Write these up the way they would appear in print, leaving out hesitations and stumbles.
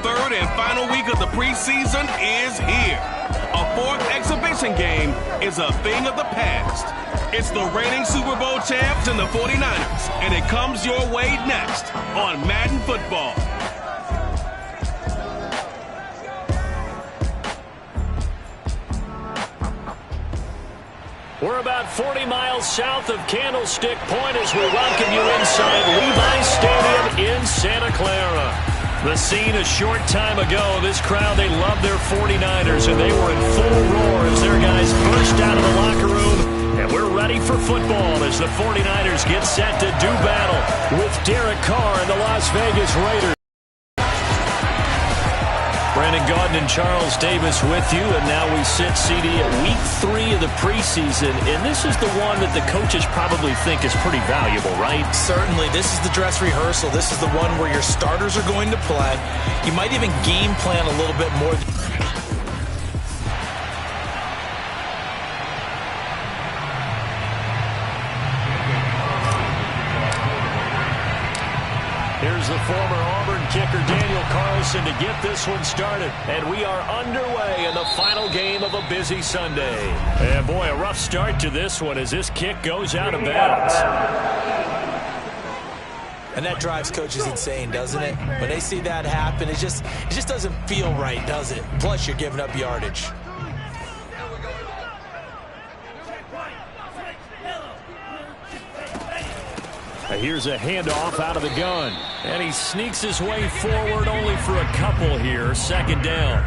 third and final week of the preseason is here. A fourth exhibition game is a thing of the past. It's the reigning Super Bowl champs and the 49ers, and it comes your way next on Madden Football. We're about 40 miles south of Candlestick Point as we welcome you inside Levi's Stadium in Santa Clara. The scene a short time ago, this crowd, they love their 49ers, and they were in full roar as their guys burst out of the locker room. And we're ready for football as the 49ers get set to do battle with Derek Carr and the Las Vegas Raiders. Brandon Gaudin and Charles Davis with you, and now we sit, CD, at week 3 of the preseason, and this is the one that the coaches probably think is pretty valuable, right? Certainly. This is the dress rehearsal. This is the one where your starters are going to play. You might even game plan a little bit more. Here's the former Auburn kicker Daniel Carlson to get this one started. And we are underway in the final game of a busy Sunday. And boy, a rough start to this one as this kick goes out of bounds. And that drives coaches insane, doesn't it? When they see that happen, it just doesn't feel right, does it? Plus, you're giving up yardage. Here's a handoff out of the gun. And he sneaks his way forward only for a couple here. Second down.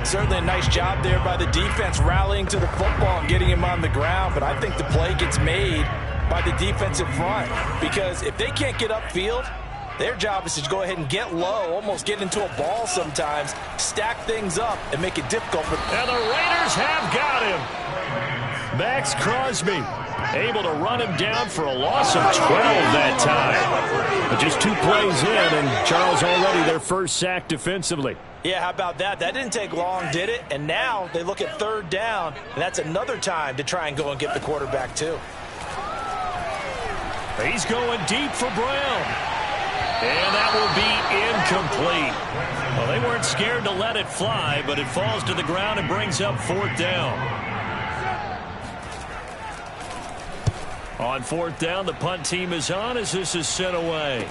Certainly a nice job there by the defense rallying to the football and getting him on the ground. But I think the play gets made by the defensive front. Because if they can't get upfield, their job is to go ahead and get low, almost get into a ball sometimes, stack things up, and make it difficult. And the Raiders have got him. Max Crosby able to run him down for a loss of 12 that time. But just 2 plays in, and Charles already their first sack defensively. Yeah, how about that? That didn't take long, did it? And now they look at third down, and that's another time to try and go and get the quarterback too. He's going deep for Brown. And that will be incomplete. Well, they weren't scared to let it fly, but it falls to the ground and brings up fourth down. On fourth down, the punt team is on as this is sent away.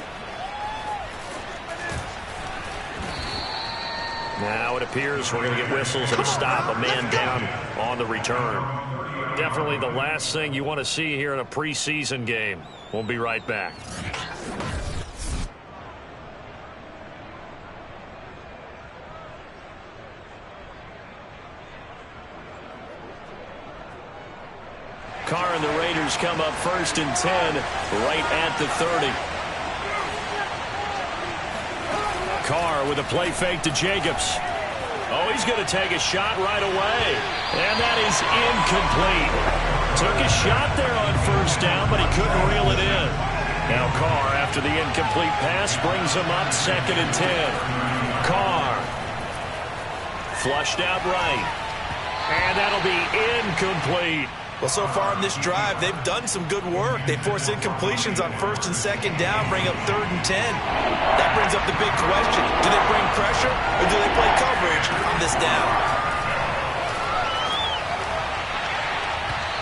Now it appears we're going to get whistles and a stop, a man down on the return. Definitely the last thing you want to see here in a preseason game. We'll be right back. Carr and the Raiders come up first and 10 right at the 30. Carr with a play fake to Jacobs. Oh, he's going to take a shot right away. And that is incomplete. Took a shot there on first down, but he couldn't reel it in. Now Carr, after the incomplete pass, brings him up second and 10. Carr flushed out right. And that'll be incomplete. Well, so far in this drive, they've done some good work. They force incompletions on first and second down, bring up third and 10. That brings up the big question. Do they bring pressure or do they play coverage on this down?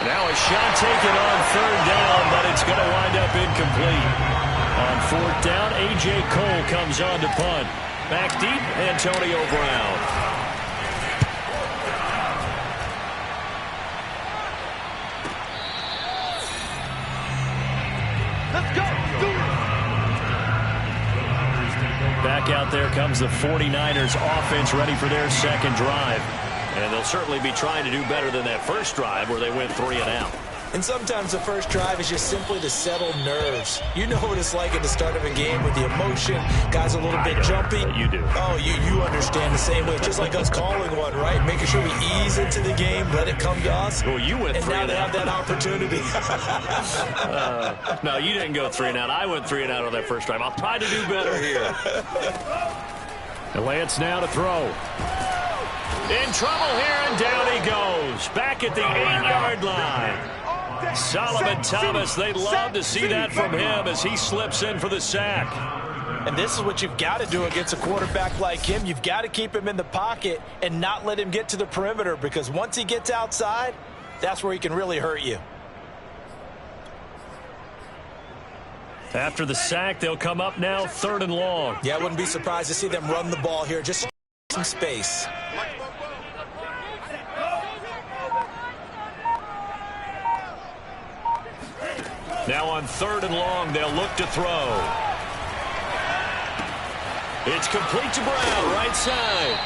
Now a shot taken on third down, but it's going to wind up incomplete. On fourth down, A.J. Cole comes on to punt. Back deep, Antonio Brown. Back out there comes the 49ers offense ready for their second drive. And they'll certainly be trying to do better than that first drive where they went 3 and out. And sometimes the first drive is just simply to settle nerves. You know what it's like at the start of a game with the emotion. Guys a little bit jumpy. You do. Oh, you understand the same way. Just like us calling one, right? Making sure we ease into the game, let it come to us. Well, you went 3 and out. And now they have that opportunity. No, you didn't go 3 and out. I went 3 and out on that first drive. I'll try to do better here. And Lance now to throw. In trouble here, and down he goes. Back at the 8-yard line. Solomon Thomas, they'd love to see that from him as he slips in for the sack. And this is what you've got to do against a quarterback like him. You've got to keep him in the pocket and not let him get to the perimeter, because once he gets outside, that's where he can really hurt you. After the sack, they'll come up now 3rd and long. Yeah, I wouldn't be surprised to see them run the ball here. Just some space. Now on 3rd and long, they'll look to throw. It's complete to Brown, right side.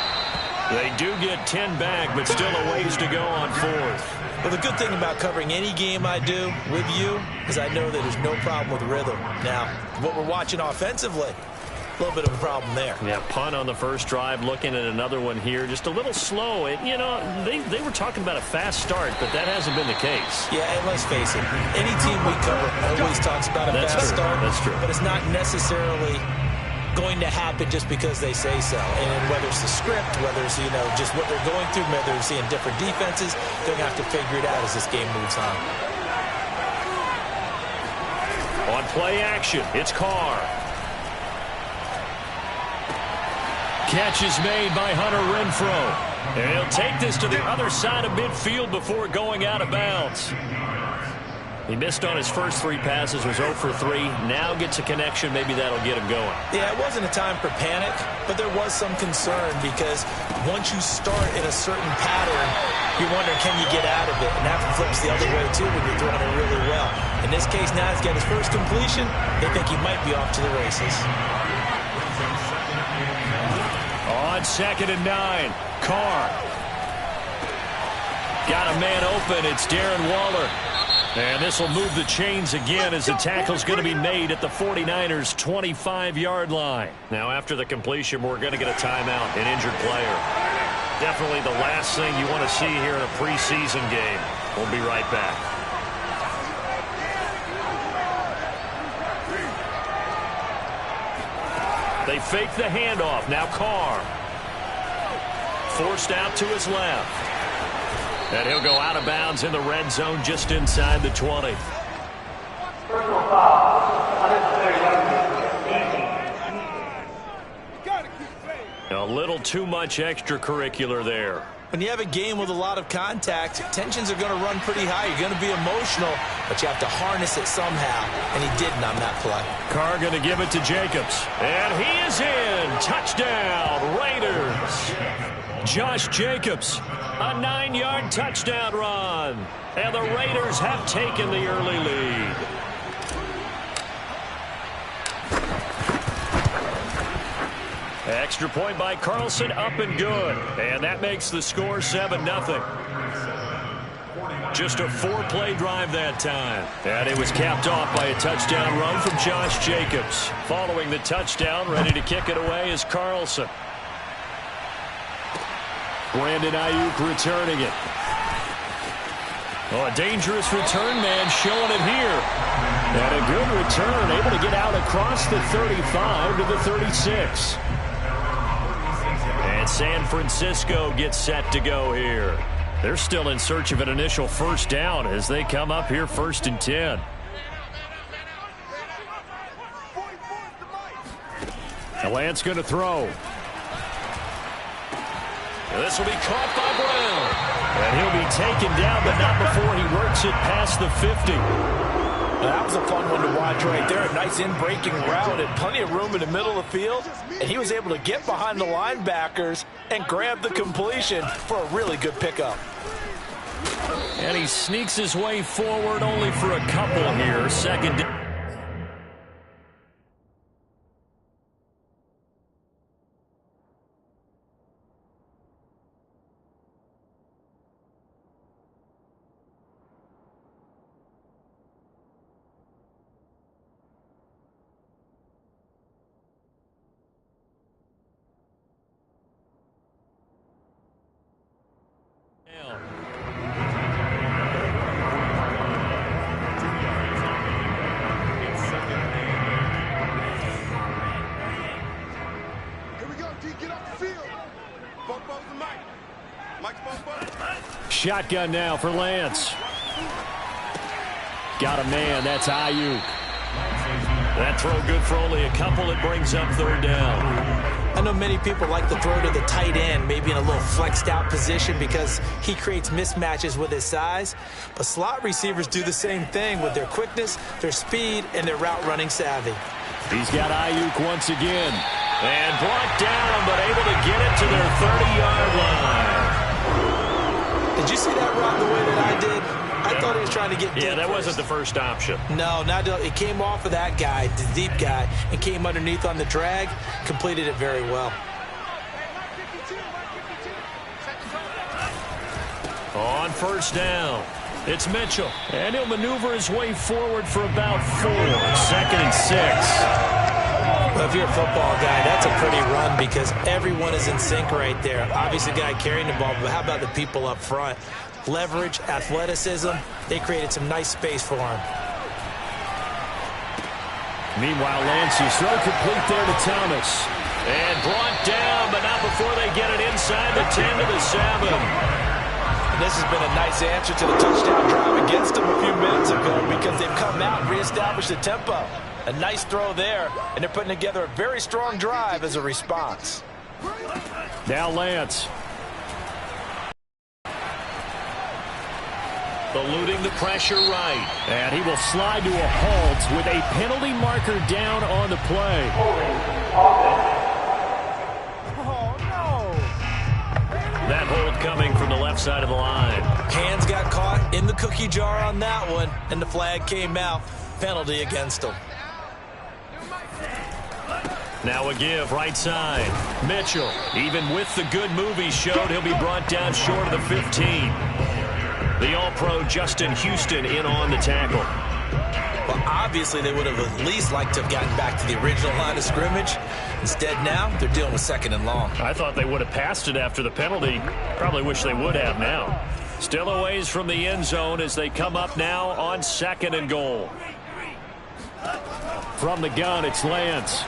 They do get 10 back, but still a ways to go on 4th. Well, the good thing about covering any game I do with you is I know that there's no problem with rhythm. Now, what we're watching offensively, a little bit of a problem there. Yeah, punt on the first drive, looking at another one here. Just a little slow. You know, they were talking about a fast start, but that hasn't been the case. Yeah, and let's face it, any team we cover always talks about a fast start. That's true. But it's not necessarily going to happen just because they say so. And whether it's the script, whether it's, you know, just what they're going through, whether they're seeing different defenses, they're going to have to figure it out as this game moves on. On play action, it's Carr. Catch is made by Hunter Renfrow. And he'll take this to the other side of midfield before going out of bounds. He missed on his first 3 passes, was 0 for 3. Now gets a connection. Maybe that'll get him going. Yeah, it wasn't a time for panic, but there was some concern because once you start in a certain pattern, you wonder, can you get out of it? And that flips the other way, too, when you're throwing it really well. In this case, now he's got his first completion. They think he might be off to the races. On 2nd and 9, Carr. Got a man open. It's Darren Waller. And this will move the chains again as the tackle's going to be made at the 49ers' 25-yard line. Now, after the completion, we're going to get a timeout, an injured player. Definitely the last thing you want to see here in a preseason game. We'll be right back. They fake the handoff. Now Carr. Forced out to his left. And he'll go out of bounds in the red zone just inside the 20. A little too much extracurricular there. When you have a game with a lot of contact, tensions are going to run pretty high. You're going to be emotional, but you have to harness it somehow, and he didn't on that play. Carr going to give it to Jacobs. And he is in. Touchdown, Raiders. Josh Jacobs, a 9-yard touchdown run. And the Raiders have taken the early lead. Extra point by Carlson, up and good. And that makes the score 7-0. Just a 4-play drive that time. And it was capped off by a touchdown run from Josh Jacobs. Following the touchdown, ready to kick it away is Carlson. Brandon Ayuk returning it. Oh, a dangerous return man showing it here. And a good return, able to get out across the 35 to the 36. And San Francisco gets set to go here. They're still in search of an initial first down as they come up here 1st and 10. And Lance going to throw. This will be caught by Brown. And he'll be taken down, but not before he works it past the 50. That was a fun one to watch right there. A nice in-breaking route and plenty of room in the middle of the field. And he was able to get behind the linebackers and grab the completion for a really good pickup. And he sneaks his way forward only for a couple here. 2nd down. Shotgun now for Lance. Got a man, that's Ayuk. That throw good for only a couple. It brings up third down. I know many people like to throw to the tight end, maybe in a little flexed out position because he creates mismatches with his size. But slot receivers do the same thing with their quickness, their speed, and their route running savvy. He's got Ayuk once again. And brought down, but able to get it to their 30-yard line. Did you see that route the way that I did? I thought he was trying to get deep. Yeah, that wasn't the first option. No, it came off of that guy, the deep guy, and came underneath on the drag. Completed it very well. On first down, it's Mitchell. And he'll maneuver his way forward for about 4. 2nd and 6. Well, if you're a football guy, that's a pretty run because everyone is in sync right there. Obviously, the guy carrying the ball, but how about the people up front? Leverage, athleticism, they created some nice space for him. Meanwhile, Lancey's throw complete there to Thomas. And brought down, but not before they get it inside the 10 to the 7. And this has been a nice answer to the touchdown drive against them a few minutes ago because they've come out and reestablished the tempo. A nice throw there, and they're putting together a very strong drive as a response. Now Lance. Eluding the pressure right. And he will slide to a halt with a penalty marker down on the play. Oh, no. That hold coming from the left side of the line. Hands got caught in the cookie jar on that one, and the flag came out. Penalty against them. Now a give right side. Mitchell, even with the good move he showed, he'll be brought down short of the 15. The All-Pro Justin Houston in on the tackle. Well, obviously they would have at least liked to have gotten back to the original line of scrimmage. Instead now, they're dealing with 2nd and long. I thought they would have passed it after the penalty. Probably wish they would have now. Still a ways from the end zone as they come up now on 2nd and goal. From the gun, it's Lance.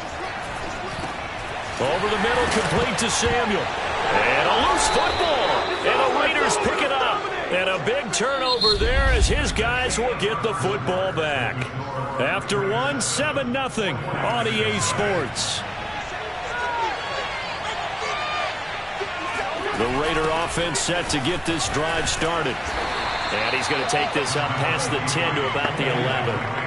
Over the middle, complete to Samuel. And a loose football. And the Raiders pick it up. And a big turnover there as his guys will get the football back. After one, 7-0 on EA Sports. The Raider offense set to get this drive started. And he's going to take this up past the 10 to about the 11.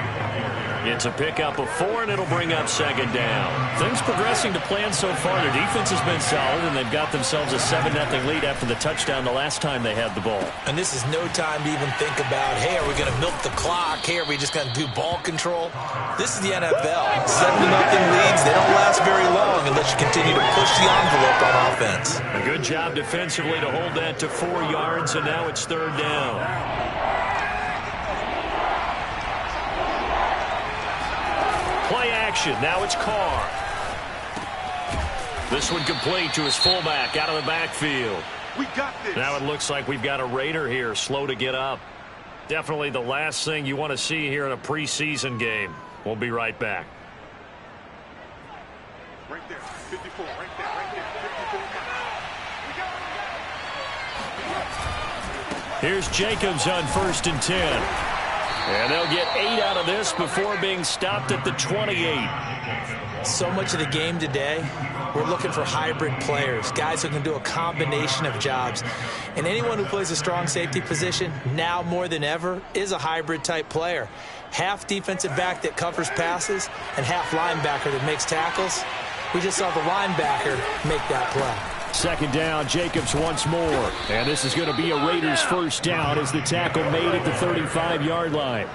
It's a pickup of 4, and it'll bring up 2nd down. Things progressing to plan so far. Their defense has been solid, and they've got themselves a 7-0 lead after the touchdown the last time they had the ball. And this is no time to even think about, hey, are we going to milk the clock? Hey, are we just going to do ball control? This is the NFL. 7-0 leads, they don't last very long unless you continue to push the envelope on offense. A good job defensively to hold that to 4 yards, and now it's 3rd down. Play action. Now it's Carr. This one complete to his fullback out of the backfield. We got this. Now it looks like we've got a Raider here, slow to get up. Definitely the last thing you want to see here in a preseason game. We'll be right back. Right there, 54, right there, 54. Here's Jacobs on 1st and 10. And they'll get 8 out of this before being stopped at the 28. So much of the game today, we're looking for hybrid players, guys who can do a combination of jobs. And anyone who plays a strong safety position, now more than ever, is a hybrid type player. Half defensive back that covers passes and half linebacker that makes tackles. We just saw the linebacker make that play. 2nd down, Jacobs once more. And this is going to be a Raiders 1st down as the tackle made at the 35-yard line.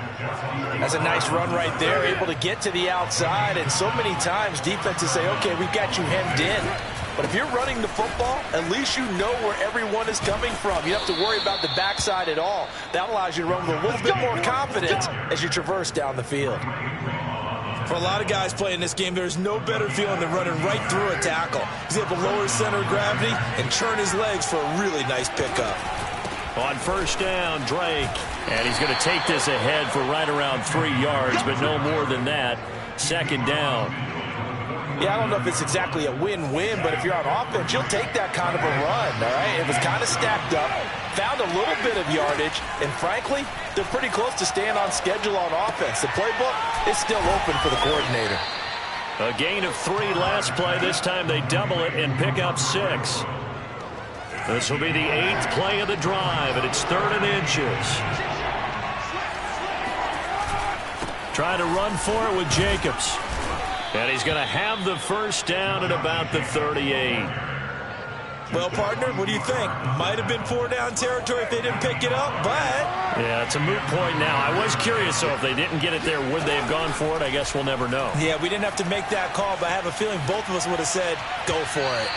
That's a nice run right there, able to get to the outside. And so many times defenses say, okay, we've got you hemmed in. But if you're running the football, at least you know where everyone is coming from. You don't have to worry about the backside at all. That allows you to run with a little bit more confidence as you traverse down the field. For a lot of guys playing this game, there's no better feeling than running right through a tackle. He's able to lower his center of gravity and churn his legs for a really nice pickup. On 1st down, Drake. And he's going to take this ahead for right around 3 yards, but no more than that. 2nd down. Yeah, I don't know if it's exactly a win-win, but if you're on offense, you'll take that kind of a run, all right? It was kind of stacked up. found a little bit of yardage, and frankly, they're pretty close to staying on schedule on offense. The playbook is still open for the coordinator. A gain of 3 last play. This time they double it and pick up 6. This will be the 8th play of the drive, and it's 3rd and inches. Trying to run for it with Jacobs. And he's going to have the first down at about the 38. Well, partner, what do you think? Might have been 4-down territory if they didn't pick it up, but... Yeah, it's a moot point now. I was curious, so if they didn't get it there, would they have gone for it? I guess we'll never know. Yeah, we didn't have to make that call, but I have a feeling both of us would have said, go for it.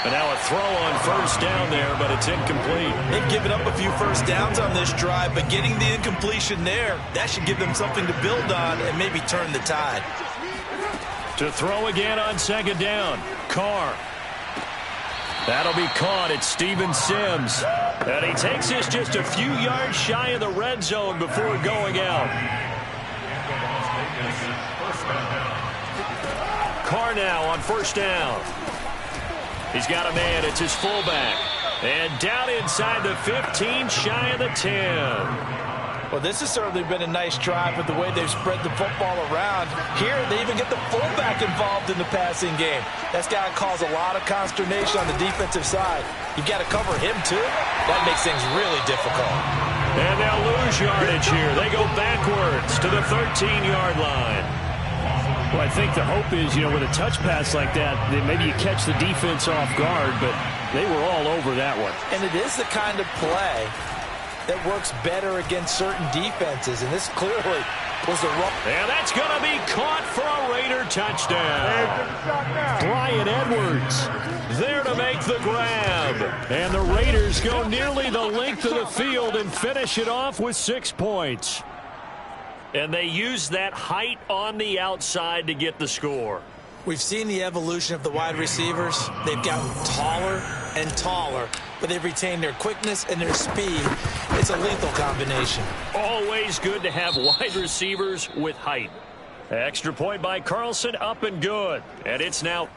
And now a throw on first down there, but it's incomplete. They've given up a few first downs on this drive, but getting the incompletion there, that should give them something to build on and maybe turn the tide. To throw again on 2nd down. Carr. That'll be caught. It's Steven Sims. And he takes this just a few yards shy of the red zone before going out. Carr now on first down. He's got a man. It's his fullback. And down inside the 15, shy of the 10. Well, this has certainly been a nice drive with the way they've spread the football around. Here, they even get the fullback involved in the passing game. That's got to cause a lot of consternation on the defensive side. You've got to cover him, too. That makes things really difficult. And they'll lose yardage here. They go backwards to the 13-yard line. Well, I think the hope is, with a touch pass like that maybe you catch the defense off guard, but they were all over that one. And it is the kind of play that works better against certain defenses, and this clearly was a run. And that's going to be caught for a Raider touchdown. Brian Edwards there to make the grab. And the Raiders go nearly the length of the field and finish it off with 6 points. And they use that height on the outside to get the score. We've seen the evolution of the wide receivers. They've gotten taller and taller, but they've retained their quickness and their speed. It's a lethal combination. Always good to have wide receivers with height. Extra point by Carlson, up and good. And it's now...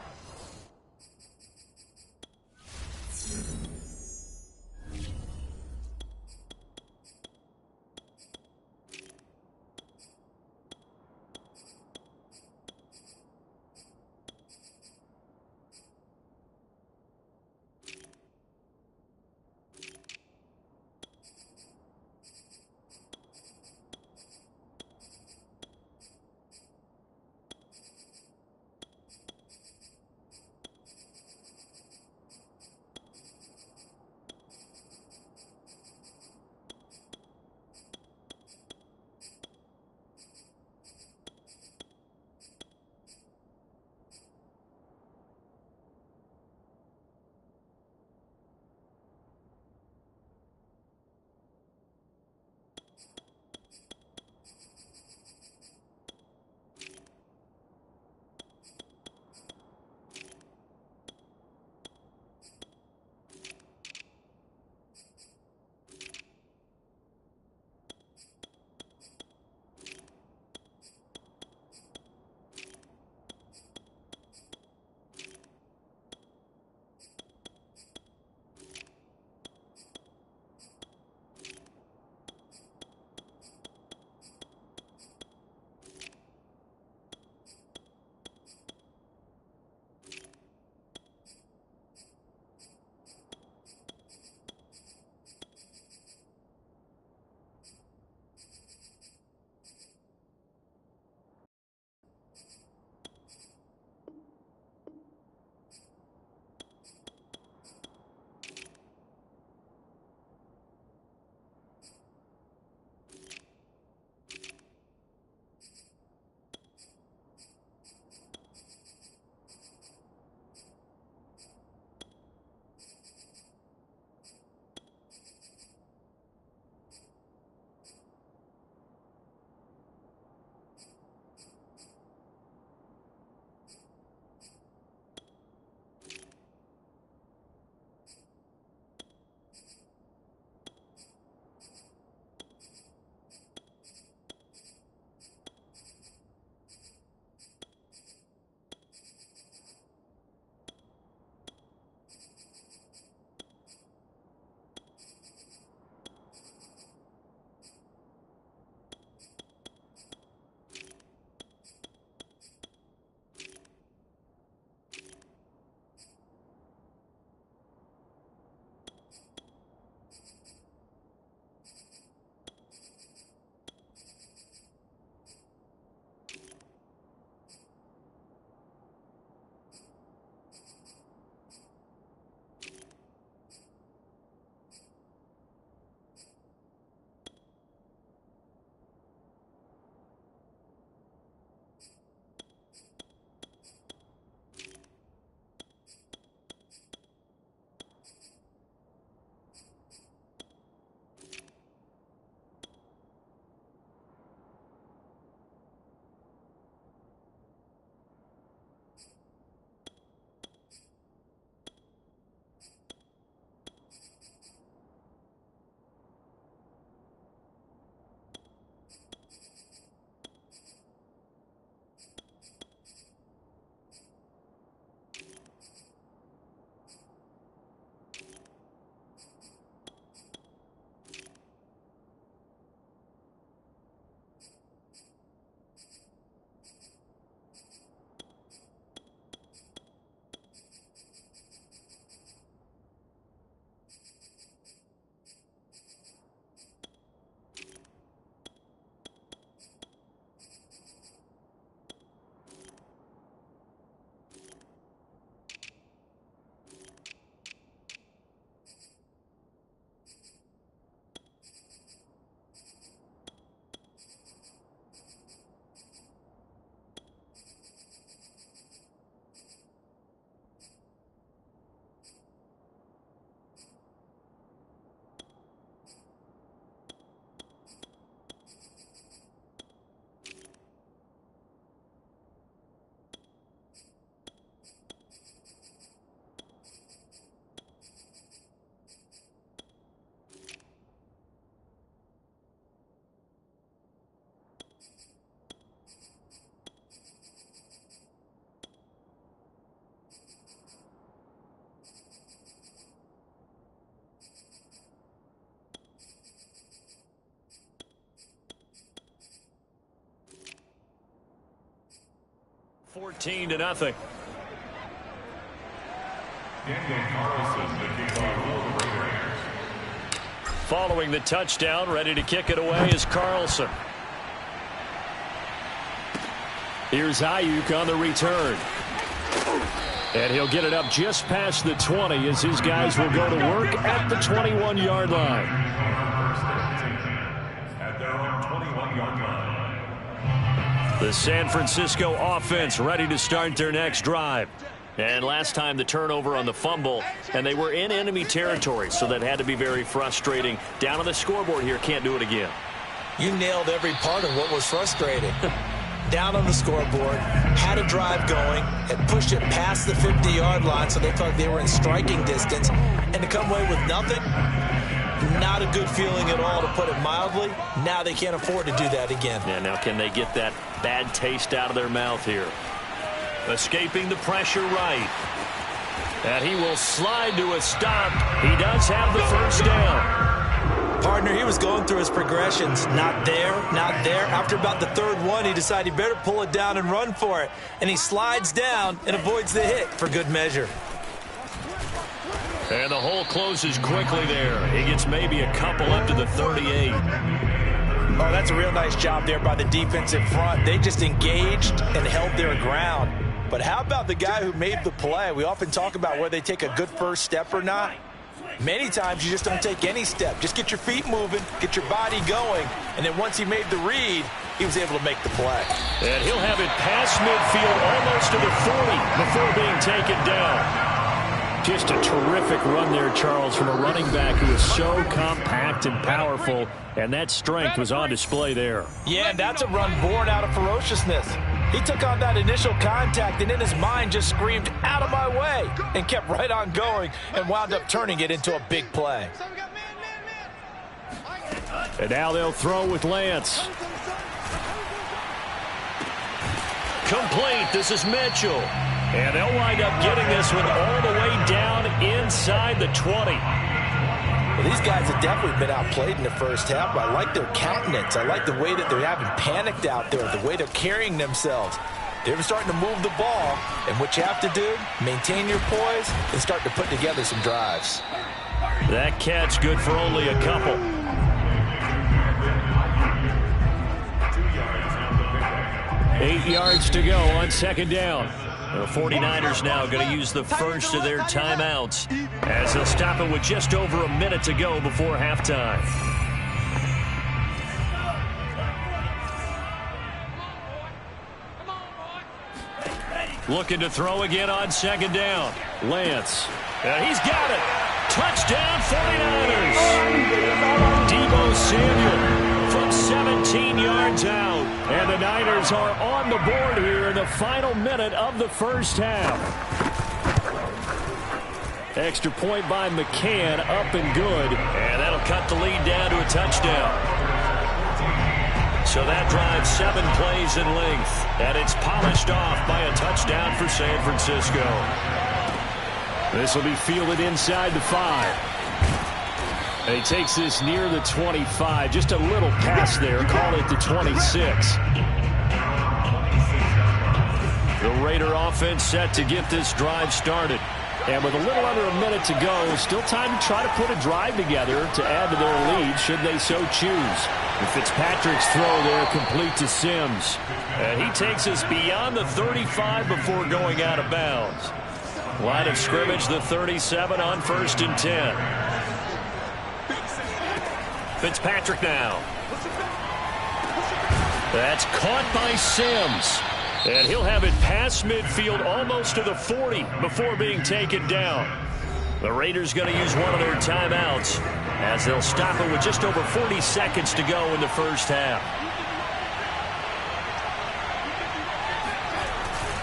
14-0. Following the touchdown, ready to kick it away is Carlson. Here's Ayuk on the return. And he'll get it up just past the 20 as his guys will go to work at the 21-yard line. At their own 21-yard line. The San Francisco offense ready to start their next drive. And last time the turnover on the fumble, and they were in enemy territory, so that had to be very frustrating. Down on the scoreboard here, can't do it again. You nailed every part of what was frustrating. Down on the scoreboard, had a drive going, had pushed it past the 50-yard line so they thought they were in striking distance, and to come away with nothing, not a good feeling at all, to put it mildly. Now they can't afford to do that again. Yeah, now can they get that bad taste out of their mouth here? Escaping the pressure right. And he will slide to a stop. He does have the first down. Partner, he was going through his progressions. Not there, not there. After about the third one, he decided he better pull it down and run for it. And he slides down and avoids the hit for good measure. And the hole closes quickly there. He gets maybe a couple up to the 38. Oh, that's a real nice job there by the defensive front. They just engaged and held their ground. But how about the guy who made the play? We often talk about whether they take a good first step or not. Many times you just don't take any step. Just get your feet moving, get your body going, and then once he made the read, he was able to make the play. And he'll have it past midfield almost to the 40 before being taken down. Just a terrific run there, Charles, from a running back who is so compact and powerful, and that strength was on display there. Yeah, that's a run born out of ferociousness. He took on that initial contact and in his mind just screamed, "Out of my way," and kept right on going and wound up turning it into a big play. And now they'll throw with Lance. Complete. This is Mitchell. And they'll wind up getting this one all the way down inside the 20. Well, these guys have definitely been outplayed in the first half. I like their countenance. I like the way that they're having panicked out there, the way they're carrying themselves. They're starting to move the ball, and what you have to do, maintain your poise and start to put together some drives. That catch good for only a couple. 8 yards to go on second down. The 49ers now going to use the first of their timeouts as they'll stop it with just over a minute to go before halftime. Looking to throw again on second down. Lance. And he's got it. Touchdown 49ers. Deebo Samuel from 17 yards out. And the Niners are on the board here in the final minute of the first half. Extra point by McCann, up and good. And that'll cut the lead down to a touchdown. So that drives 7 plays in length. And it's polished off by a touchdown for San Francisco. This will be fielded inside the 5. And he takes this near the 25. Just a little pass there. Call it the 26. The Raider offense set to get this drive started. And with a little under a minute to go, still time to try to put a drive together to add to their lead should they so choose. And Fitzpatrick's throw there complete to Sims. And he takes us beyond the 35 before going out of bounds. Line of scrimmage, the 37 on 1st and 10. Fitzpatrick now. That's caught by Sims. And he'll have it past midfield almost to the 40 before being taken down. The Raiders going to use one of their timeouts as they'll stop it with just over 40 seconds to go in the first half.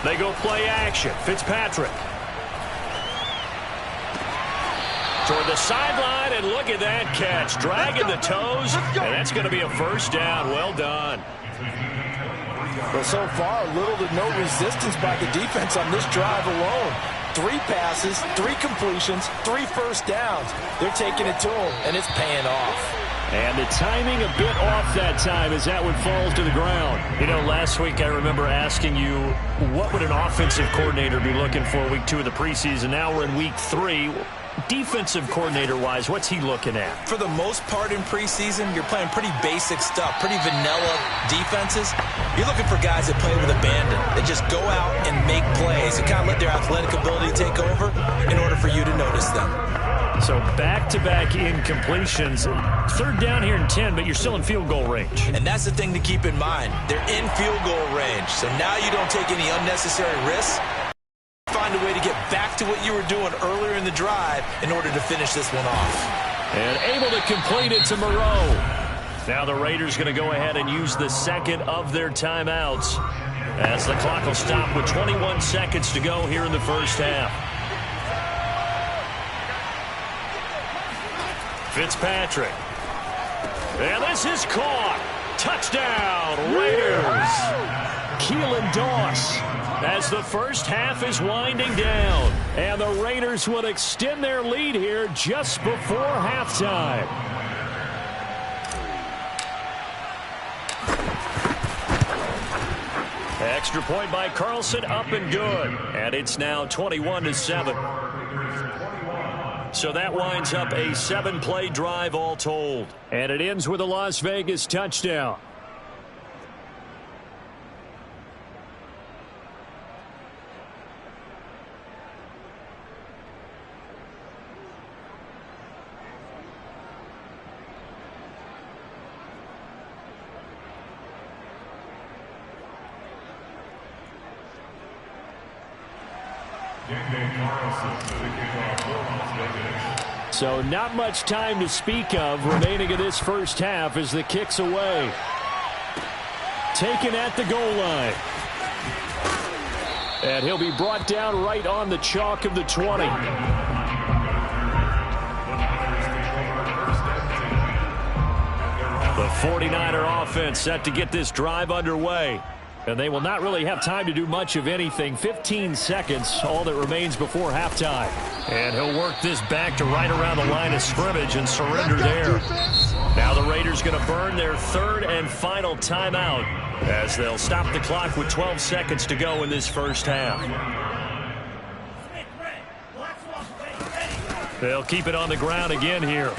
They go play action. Fitzpatrick. Toward the sideline, and look at that catch. Dragging the toes, and that's going to be a first down. Well done. Well, so far, little to no resistance by the defense on this drive alone. 3 passes, 3 completions, 3 first downs. They're taking it to them, and it's paying off. And the timing a bit off that time as that one falls to the ground. You know, last week I remember asking you, what would an offensive coordinator be looking for week 2 of the preseason? Now we're in week 3. Defensive coordinator-wise, what's he looking at? For the most part in preseason, you're playing pretty basic stuff, pretty vanilla defenses. You're looking for guys that play with abandon, that just go out and make plays and kind of let their athletic ability take over in order for you to notice them. So back-to-back incompletions. 3rd down here and 10, but you're still in field goal range. And that's the thing to keep in mind. They're in field goal range. So now you don't take any unnecessary risks. Find a way to get back to what you were doing earlier in the drive in order to finish this one off. And able to complete it to Moreau. Now the Raiders going to go ahead and use the second of their timeouts as the clock will stop with 21 seconds to go here in the first half. Fitzpatrick. And this is caught. Touchdown, Raiders. Keelan Doss as the first half is winding down. And the Raiders will extend their lead here just before halftime. Extra point by Carlson, up and good. And it's now 21-7. So that winds up a 7-play drive all told. And it ends with a Las Vegas touchdown. So not much time to speak of remaining in this first half as the kick's away. Taken at the goal line. And he'll be brought down right on the chalk of the 20. The 49er offense set to get this drive underway. And they will not really have time to do much of anything. 15 seconds, all that remains before halftime. And he'll work this back to right around the line of scrimmage and surrender there. Now the Raiders going to burn their 3rd and final timeout as they'll stop the clock with 12 seconds to go in this first half. They'll keep it on the ground again here.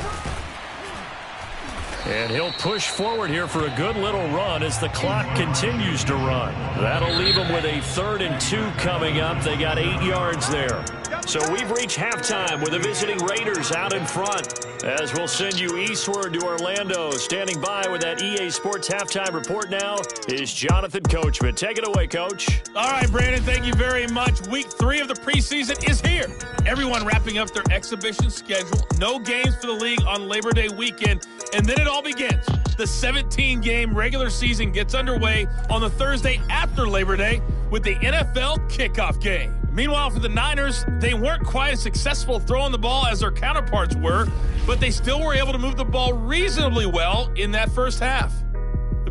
And he'll push forward here for a good little run as the clock continues to run. That'll leave them with a 3rd and 2 coming up. They got 8 yards there. So we've reached halftime with the visiting Raiders out in front. As we'll send you eastward to Orlando. Standing by with that EA Sports halftime report now is Jonathan Coachman. Take it away, Coach. All right, Brandon, thank you very much. Week 3 of the preseason is here. Everyone wrapping up their exhibition schedule. No games for the league on Labor Day weekend. And then it all begins. The 17-game regular season gets underway on the Thursday after Labor Day with the NFL kickoff game. Meanwhile, for the Niners, they weren't quite as successful throwing the ball as their counterparts were, but they still were able to move the ball reasonably well in that first half.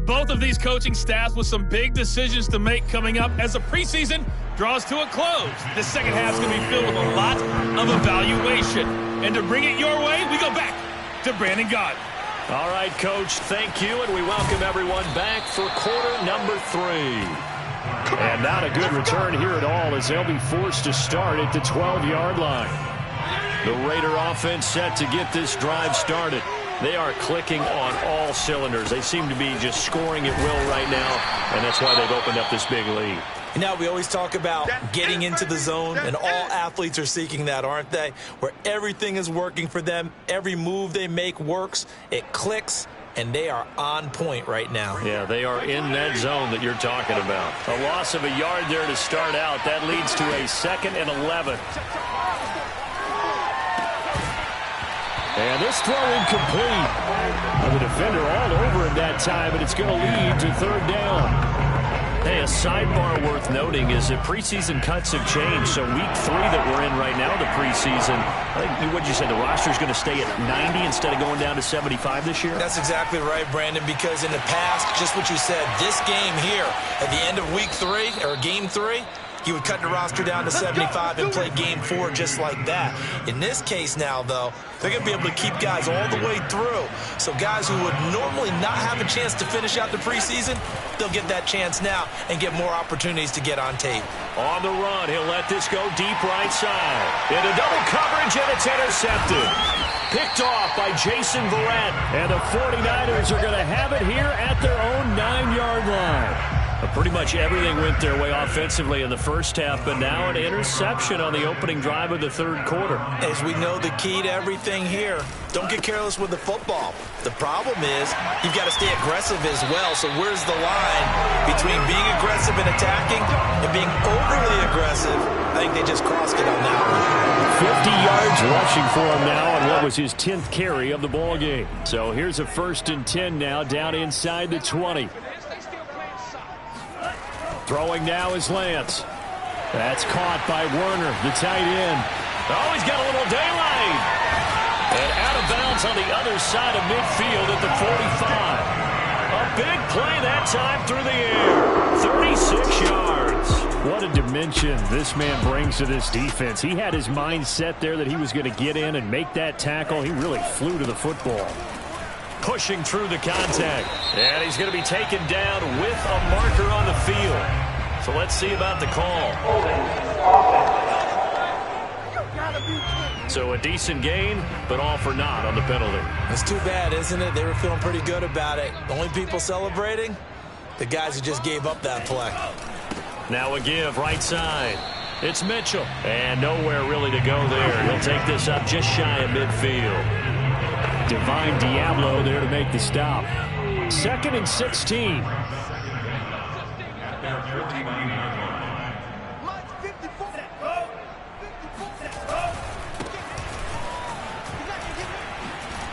Both of these coaching staffs with some big decisions to make coming up as the preseason draws to a close. The second half is going to be filled with a lot of evaluation. And to bring it your way, we go back to Brandon Gott. All right, Coach, thank you, and we welcome everyone back for quarter number 3. And not a good return here at all as they'll be forced to start at the 12-yard line. The Raider offense set to get this drive started. They are clicking on all cylinders. They seem to be just scoring at will right now, and that's why they've opened up this big lead. You know, we always talk about getting into the zone, and all athletes are seeking that, aren't they? Where everything is working for them. Every move they make works. It clicks, and they are on point right now. Yeah, they are in that zone that you're talking about. A loss of a yard there to start out. That leads to a 2nd and 11. And this throw incomplete. The defender all over him that time, and it's going to lead to 3rd down. Hey, a sidebar worth noting is that preseason cuts have changed. So week 3 that we're in right now, the preseason, I think, what'd you say, the roster's going to stay at 90 instead of going down to 75 this year? That's exactly right, Brandon, because in the past, just what you said, this game here at the end of week 3, or game 3, you would cut the roster down to 75 and play game 4 just like that. In this case now, though, they're going to be able to keep guys all the way through. So guys who would normally not have a chance to finish out the preseason, they'll get that chance now and get more opportunities to get on tape. On the run, he'll let this go deep right side. Into double coverage, and it's intercepted. Picked off by Jason Verrett. And the 49ers are going to have it here at their own 9-yard line. But pretty much everything went their way offensively in the first half, but now an interception on the opening drive of the third quarter. As we know, the key to everything here, don't get careless with the football. The problem is you've got to stay aggressive as well. So where's the line between being aggressive and attacking and being overly aggressive? I think they just crossed it on that one. 50 yards rushing for him now on what was his 10th carry of the ball game. So here's a 1st and 10 now down inside the 20. Throwing now is Lance. That's caught by Werner, the tight end. Oh, he's got a little daylight. And out of bounds on the other side of midfield at the 45. A big play that time through the air. 36 yards. What a dimension this man brings to this defense. He had his mind set there that he was going to get in and make that tackle. He really flew to the football. Pushing through the contact. And he's going to be taken down with a marker on the field. So let's see about the call. So a decent gain, but all for naught on the penalty. It's too bad, isn't it? They were feeling pretty good about it. The only people celebrating, the guys who just gave up that play. Now a give right side. It's Mitchell. And nowhere really to go there. He'll take this up just shy of midfield. Divine Diablo there to make the stop. 2nd and 16.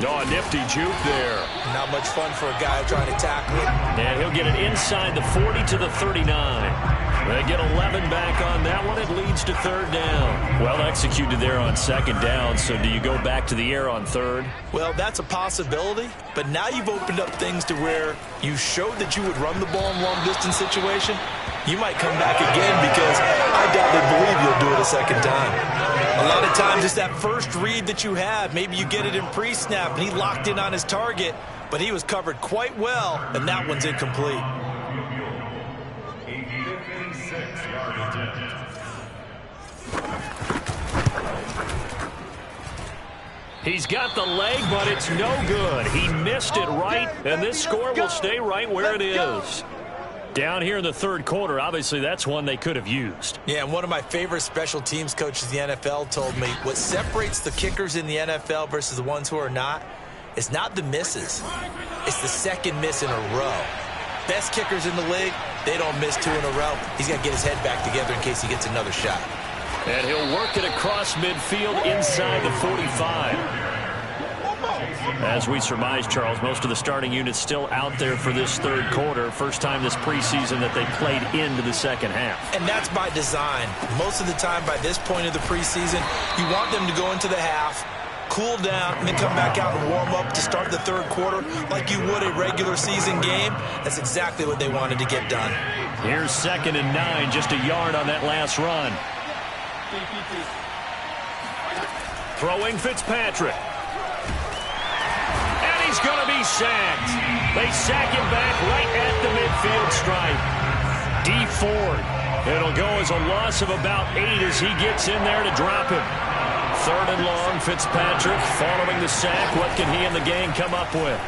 Oh, a nifty juke there. Not much fun for a guy trying to tackle it. And he'll get it inside the 40 to the 39. They get 11 back on that one. It leads to 3rd down. Well executed there on 2nd down. So do you go back to the air on 3rd? Well, that's a possibility. But now you've opened up things to where you showed that you would run the ball in long-distance situation. You might come back again because I doubt they believe you'll do it a 2nd time. A lot of times it's that first read that you have. Maybe you get it in pre-snap and he locked in on his target, but he was covered quite well, and that one's incomplete. He's got the leg, but it's no good. He missed it right, and this score will stay right where it is. Down here in the 3rd quarter, obviously that's one they could have used. Yeah, and one of my favorite special teams coaches in the NFL told me what separates the kickers in the NFL versus the ones who are not is not the misses. It's the 2nd miss in a row. Best kickers in the league, they don't miss 2 in a row. He's got to get his head back together in case he gets another shot. And he'll work it across midfield inside the 45. As we surmise, Charles, most of the starting units still out there for this 3rd quarter. First time this preseason that they played into the 2nd half. And that's by design. Most of the time by this point of the preseason, you want them to go into the half, cool down, and then come back out and warm up to start the 3rd quarter like you would a regular season game. That's exactly what they wanted to get done. Here's 2nd and 9, just a yard on that last run. Throwing Fitzpatrick. And he's going to be sacked. They sack him back right at the midfield stripe. D Ford. It'll go as a loss of about 8 as he gets in there to drop him. 3rd and long, Fitzpatrick following the sack. What can he and the gang come up with?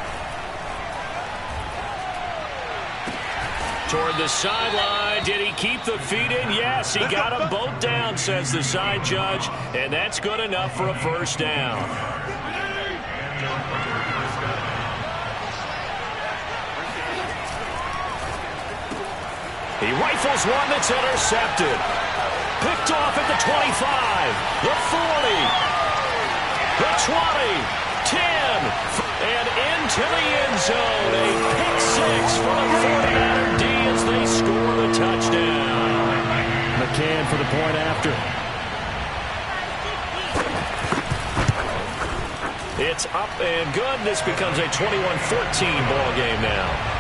Toward the sideline. Did he keep the feet in? Yes, he got them both down, says the side judge. And that's good enough for a 1st down. He rifles one that's intercepted. Picked off at the 25, the 40, the 20, 10, and into the end zone. A pick 6 for the 49er D as they score the touchdown. McCann for the point after. It's up and good. This becomes a 21-14 ball game now.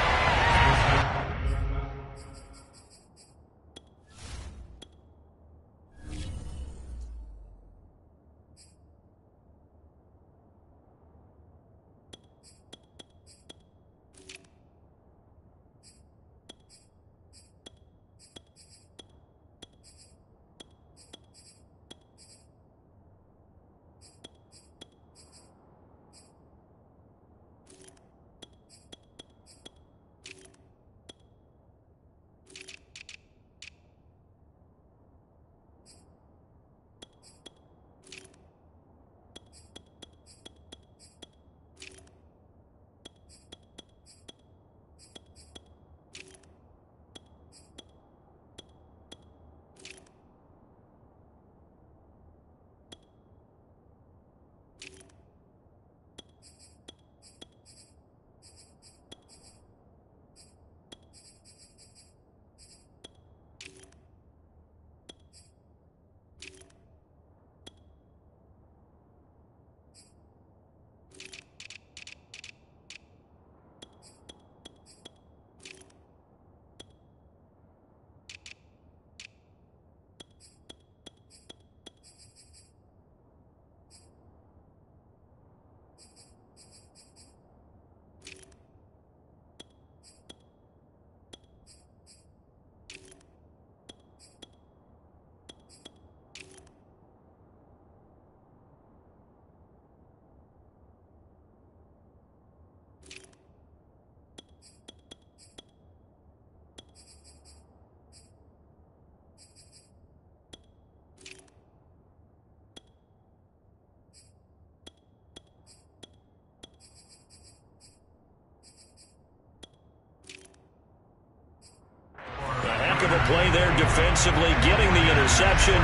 the play there defensively, getting the interception,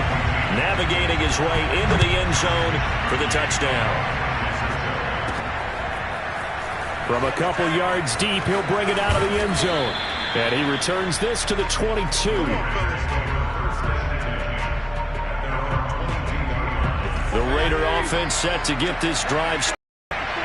navigating his way into the end zone for the touchdown. From a couple yards deep, he'll bring it out of the end zone. And he returns this to the 22. The Raider offense set to get this drive started.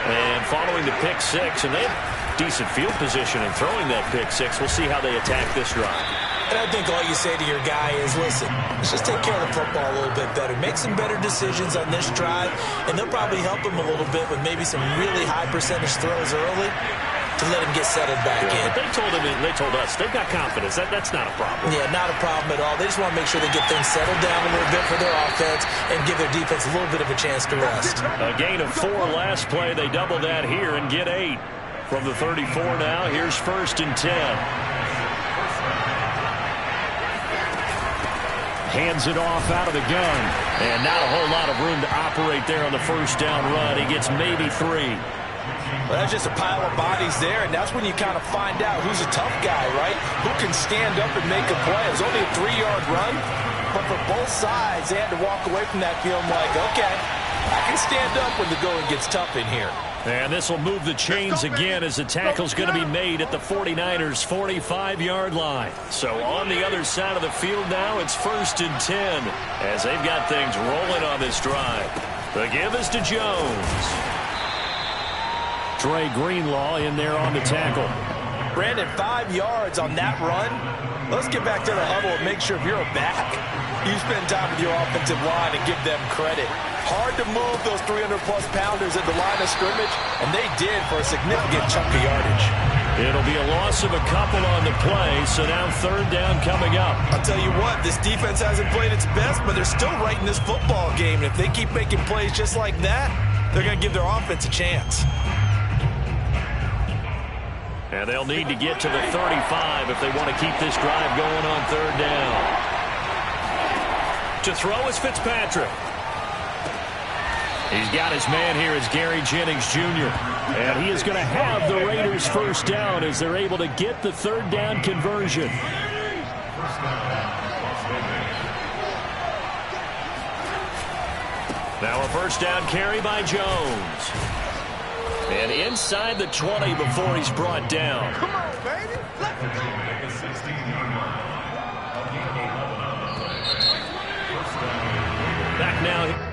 And following the pick six, and they have decent field position in throwing that pick six. We'll see how they attack this drive. And I think all you say to your guy is, listen, let's just take care of the football a little bit better. Make some better decisions on this drive, and they'll probably help him a little bit with maybe some really high percentage throws early to let him get settled back in. But they told us they've got confidence. That's not a problem. Yeah, not a problem at all. They just want to make sure they get things settled down a little bit for their offense and give their defense a little bit of a chance to rest. A gain of 4 last play. They double that here and get 8. From the 34 now, here's 1st and 10. Hands it off out of the gun. And not a whole lot of room to operate there on the first down run. He gets maybe 3. Well, that's just a pile of bodies there, and that's when you kind of find out who's a tough guy, right? Who can stand up and make a play. It was only a 3-yard run, but for both sides, they had to walk away from that feeling like, okay, I can stand up when the going gets tough in here. And this will move the chains again as the tackle's going to be made at the 49ers' 45-yard line. So on the other side of the field now, it's 1st and 10 as they've got things rolling on this drive. The give is to Jones. Trey Greenlaw in there on the tackle. Brandon, 5 yards on that run. Let's get back to the huddle and make sure if you're a back, you spend time with your offensive line and give them credit. Hard to move those 300-plus pounders at the line of scrimmage, and they did for a significant chunk of yardage. It'll be a loss of a couple on the play, so now 3rd down coming up. I'll tell you what, this defense hasn't played its best, but they're still right in this football game. And if they keep making plays just like that, they're going to give their offense a chance. And they'll need to get to the 35 if they want to keep this drive going on 3rd down. To throw is Fitzpatrick. He's got his man here as Gary Jennings Jr. And he is going to have the Raiders' 1st down as they're able to get the 3rd down conversion. Now a 1st down carry by Jones. And inside the 20 before he's brought down. Come on, baby. Let's go. Back now.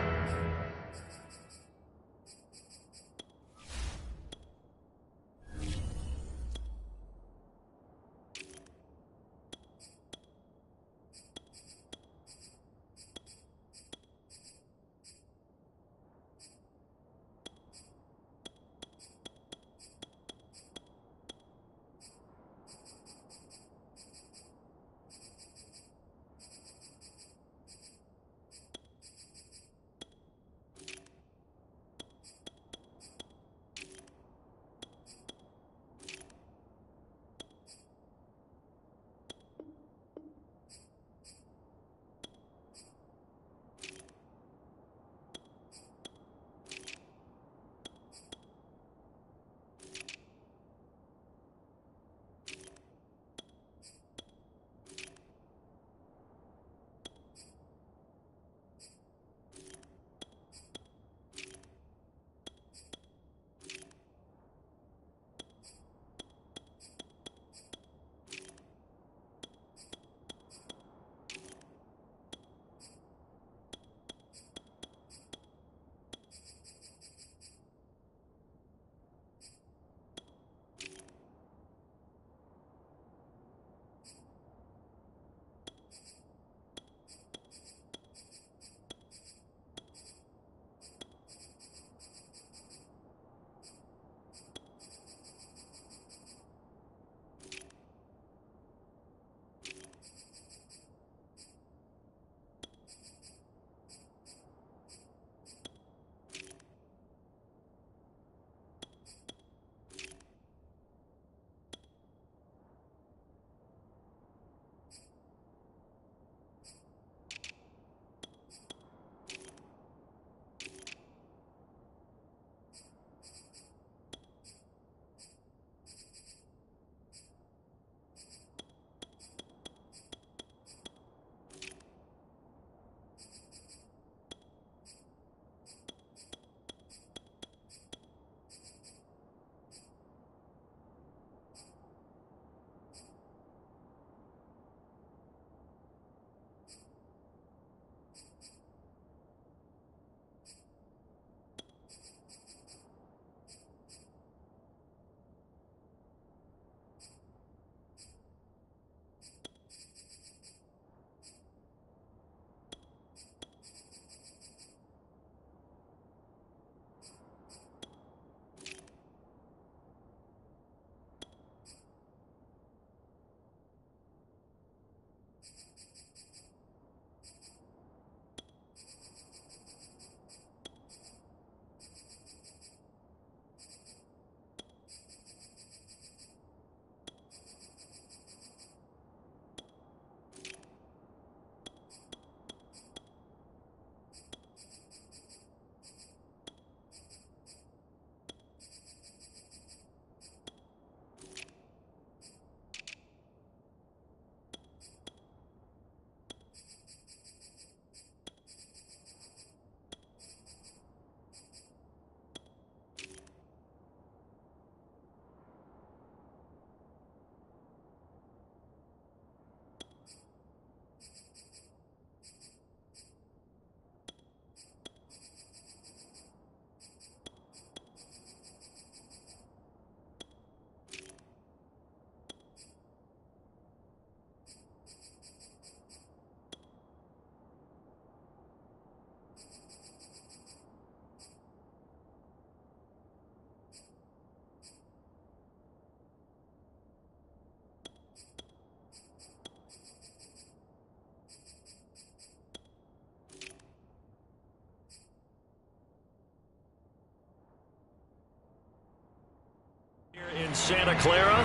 in Santa Clara.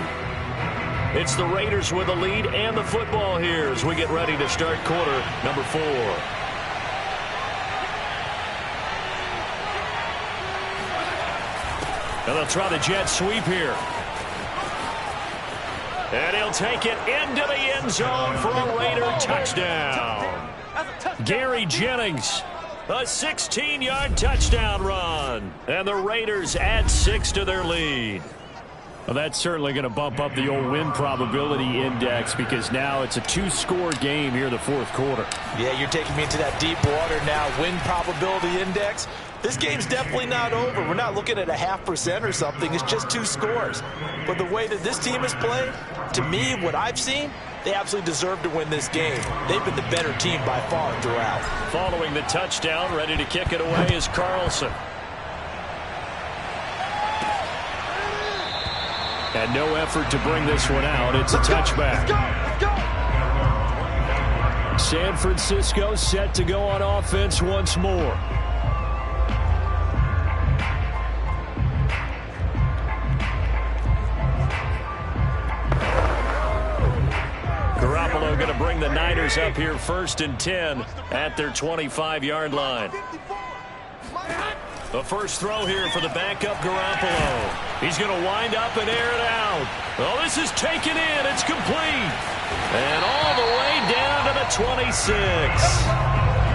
It's the Raiders with the lead and the football here as we get ready to start quarter number 4. And they'll try the jet sweep here. And he'll take it into the end zone for a Raider touchdown. Gary Jennings, a 16-yard touchdown run. And the Raiders add 6 to their lead. Well, that's certainly going to bump up the old win probability index because now it's a 2-score game here in the fourth quarter. Yeah, you're taking me into that deep water now. Win probability index. This game's definitely not over. We're not looking at a 0.5% or something. It's just 2 scores. But the way that this team has played, to me, what I've seen, they absolutely deserve to win this game. They've been the better team by far throughout. Following the touchdown, ready to kick it away is Carlson. And no effort to bring this one out. It's a touchback. Let's go. San Francisco set to go on offense once more. Garoppolo going to bring the Niners up here 1st and 10 at their 25-yard line. The first throw here for the backup Garoppolo. He's going to wind up and air it out. Oh, this is taken in. It's complete. And all the way down to the 26.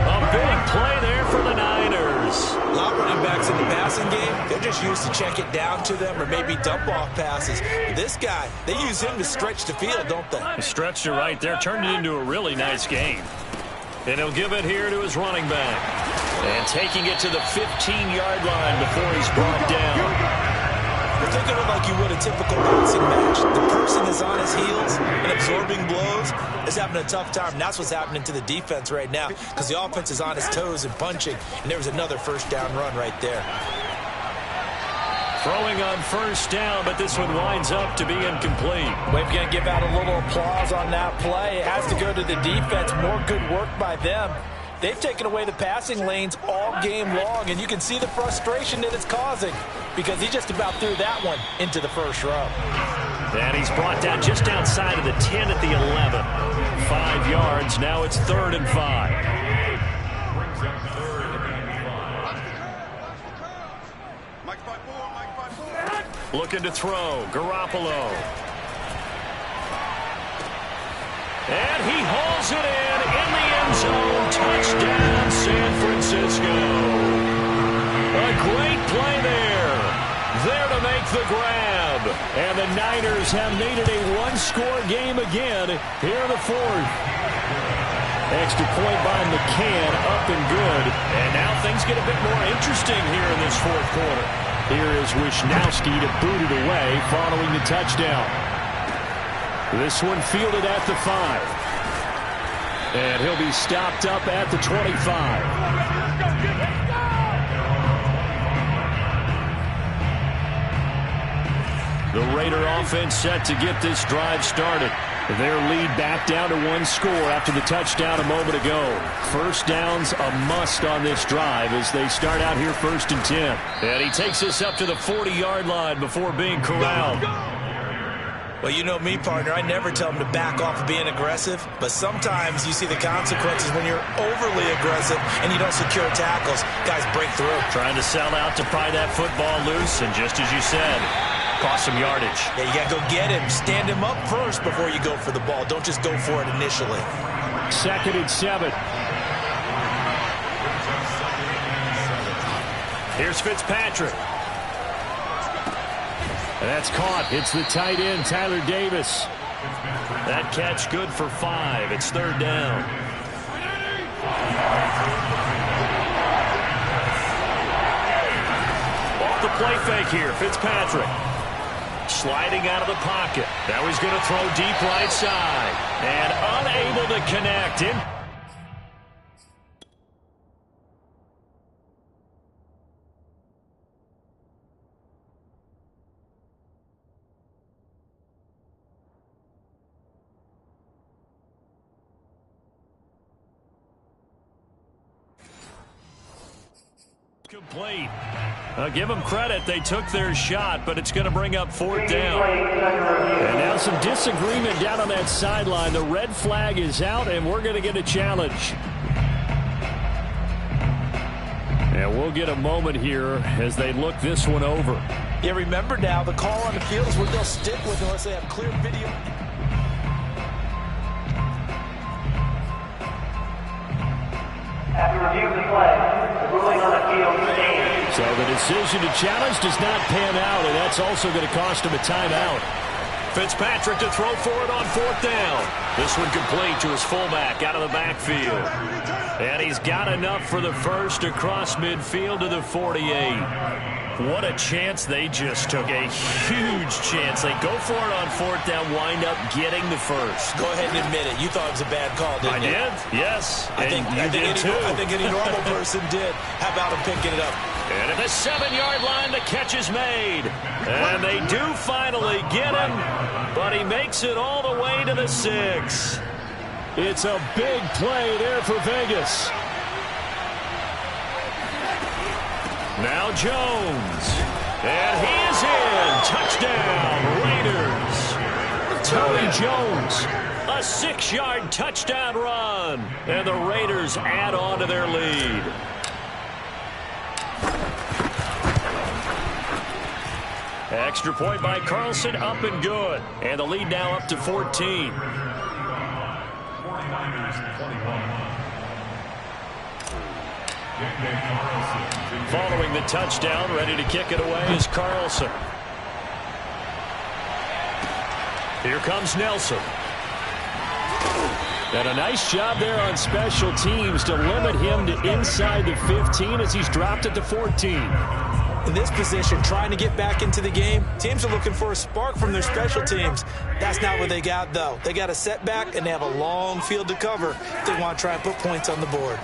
A big play there for the Niners. A lot of running backs in the passing game, they're just used to check it down to them or maybe dump off passes. But this guy, they use him to stretch the field, don't they? He stretched it right there, turned it into a really nice game. And he'll give it here to his running back. And taking it to the 15-yard line before he's brought down. Think of it like you would a typical boxing match. The person is on his heels and absorbing blows is having a tough time. And that's what's happening to the defense right now because the offense is on his toes and punching. And there was another first down run right there. Throwing on first down, but this one winds up to be incomplete. We're going to give out a little applause on that play. It has to go to the defense. More good work by them. They've taken away the passing lanes all game long, and you can see the frustration that it's causing because he just about threw that one into the first row. And he's brought down just outside of the 10 at the 11. 5 yards. Now it's 3rd and 5. Looking to throw. Garoppolo. And he hauls it in the end zone. Touchdown, San Francisco. A great play there. There to make the grab. And the Niners have made it a 1-score game again here in the 4th. Extra point by McCann, up and good. And now things get a bit more interesting here in this 4th quarter. Here is Wisnowski to boot it away following the touchdown. This one fielded at the 5. And he'll be stopped up at the 25. The Raider offense set to get this drive started. Their lead back down to 1 score after the touchdown a moment ago. First down's a must on this drive as they start out here 1st and 10. And he takes us up to the 40-yard line before being corralled. Well, you know me, partner. I never tell them to back off of being aggressive, but sometimes you see the consequences when you're overly aggressive and you don't secure tackles. Guys break through. Trying to sell out to pry that football loose, and just as you said, cost some yardage. Yeah, you got to go get him. Stand him up first before you go for the ball. Don't just go for it initially. 2nd and 7. Here's Fitzpatrick. And that's caught. It's the tight end, Tyler Davis. That catch good for 5. It's 3rd down. Off the play fake here, Fitzpatrick. Sliding out of the pocket. Now he's going to throw deep right side. And unable to connect him. Complete. Give them credit. They took their shot, but it's going to bring up 4th down. And now some disagreement down on that sideline. The red flag is out, and we're going to get a challenge. And we'll get a moment here as they look this one over. Yeah, remember now, the call on the field is what they'll stick with unless they have clear video. After review of the play, the ruling on the field stands. So the decision to challenge does not pan out, and that's also going to cost him a timeout. Fitzpatrick to throw for it on 4th down. This one complete to his fullback out of the backfield. And he's got enough for the first across midfield to the 48. What a chance they just took. A huge chance. They go for it on 4th down, wind up getting the first. Go ahead and admit it. You thought it was a bad call, didn't you? I did, yes. I think any normal person did. How about him picking it up? And at the 7-yard line, the catch is made. And they do finally get him, but he makes it all the way to the 6. It's a big play there for Vegas. Now Jones. And he is in. Touchdown, Raiders. Tony Jones, a 6-yard touchdown run. And the Raiders add on to their lead. Extra point by Carlson, up and good. And the lead now up to 14. 49ers 21. Following the touchdown, ready to kick it away is Carlson. Here comes Nelson. And a nice job there on special teams to limit him to inside the 15 as he's dropped at the 14. In this position, trying to get back into the game, teams are looking for a spark from their special teams. That's not what they got, though. They got a setback, and they have a long field to cover. They want to try and put points on the board.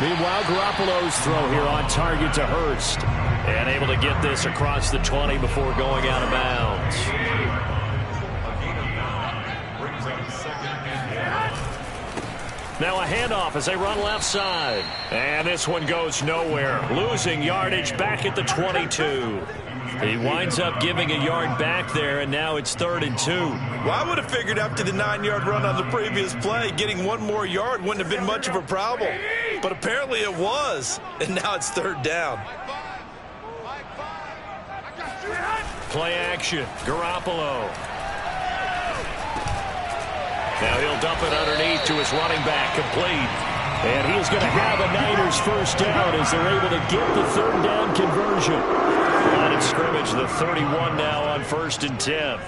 Meanwhile, Garoppolo's throw here on target to Hurst. And able to get this across the 20 before going out of bounds. Now a handoff as they run left side. And this one goes nowhere. Losing yardage back at the 22. He winds up giving a yard back there, and now it's 3rd and 2. Well, I would have figured after the 9-yard run on the previous play, getting one more yard wouldn't have been much of a problem. But apparently it was, and now it's 3rd down. Play action, Garoppolo. Now he'll dump it underneath to his running back, complete. And he is going to have a Niners first down as they're able to get the 3rd down conversion. Line of scrimmage, the 31 now on 1st and 10.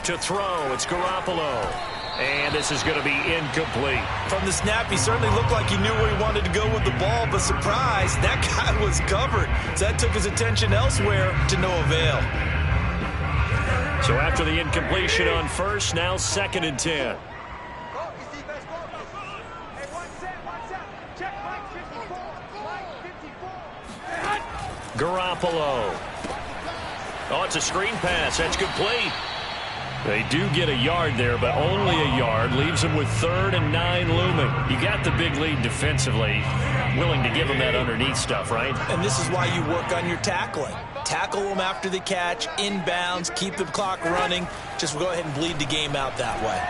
To throw, it's Garoppolo. And this is going to be incomplete. From the snap, he certainly looked like he knew where he wanted to go with the ball, but surprise, that guy was covered. So that took his attention elsewhere to no avail. So after the incompletion on 1st, now 2nd and 10. Garoppolo. Oh, it's a screen pass. That's complete. They do get a yard there, but only a yard. Leaves them with 3rd and 9 looming. You got the big lead defensively. Willing to give them that underneath stuff, right? And this is why you work on your tackling. Tackle them after the catch, inbounds, keep the clock running. Just go ahead and bleed the game out that way.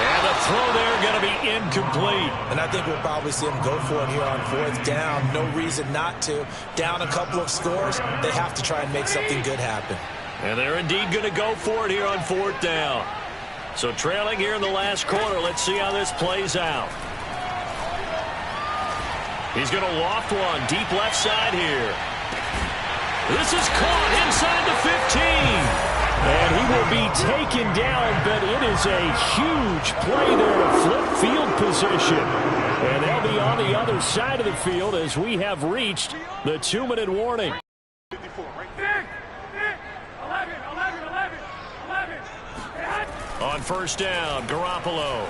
And the throw there going to be incomplete. And I think we'll probably see him go for it here on 4th down. No reason not to. Down a couple of scores, they have to try and make something good happen. And they're indeed going to go for it here on 4th down. So trailing here in the last quarter, let's see how this plays out. He's going to loft one deep left side here. This is caught inside the 15. And he will be taken down, but it is a huge play there to flip field position. And they'll be on the other side of the field as we have reached the 2-minute warning. On 1st down, Garoppolo.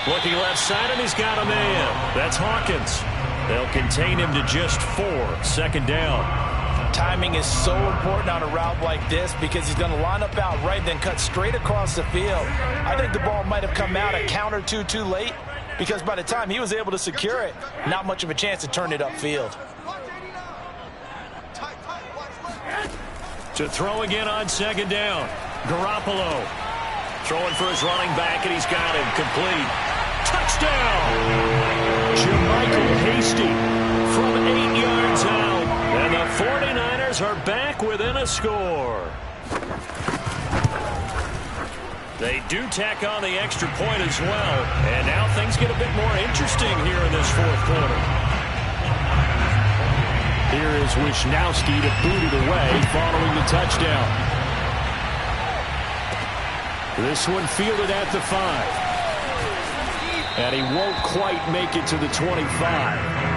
Looking left side, and he's got a man. That's Hawkins. They'll contain him to just 4. 2nd down. Timing is so important on a route like this because he's going to line up out right, then cut straight across the field. I think the ball might have come out a count or two too late because by the time he was able to secure it, not much of a chance to turn it upfield. To throw again on second down. Garoppolo throwing for his running back, and he's got him complete. Touchdown! Jermichael Hasty from 8 yards out. And the 49ers are back within a score. They do tack on the extra point as well. And now things get a bit more interesting here in this fourth quarter. Here is Wisnowski to boot it away following the touchdown. This one fielded at the 5. And he won't quite make it to the 25.